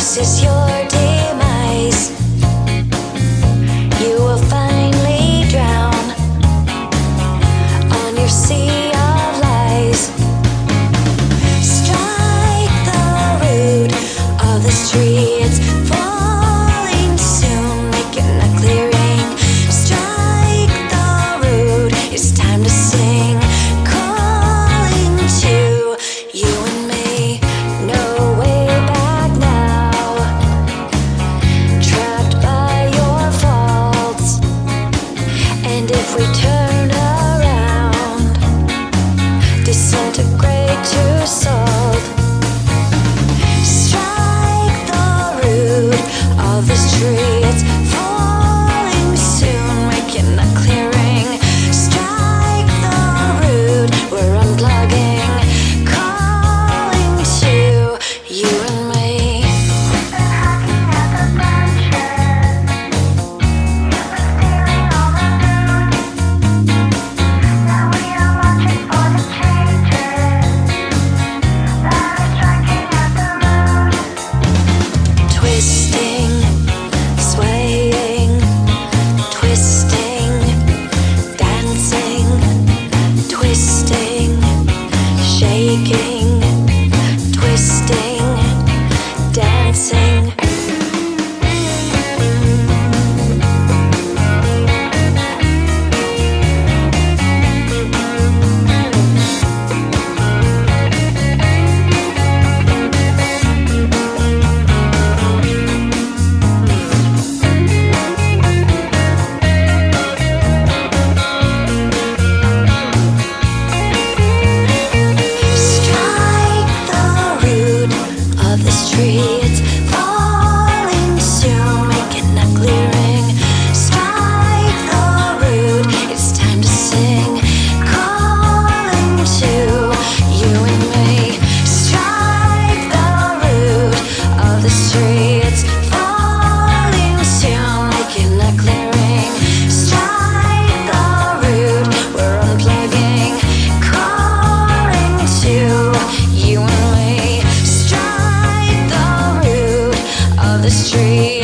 This is your demise. You will finally drown on your sea of lies. Strike the root of this tree. It's falling soon, making a clearing. Strike the root. It's time to sing, calling to you and me. No way back now, trapped by your faults. And if we turn around, disintegrate to salt. Strike the root of this tree. It's falling soon, making a clearing. Strike the root. We're unplugging, calling to you and me. We've been hacking at the branches. You've been stealing all the loot. Now we are watching for the changes that are striking at the root. Twisting, swaying, twisting, dancing, twisting, shaking, twisting, dancing. Strike the root of this tree. It's falling soon, making a clearing. Strike the root. It's time to sing, calling to you and me. Strike the root of this tree. It's falling soon, making a clearing. Strike the root. We're unplugging, calling to you and me. Strike the root of this tree.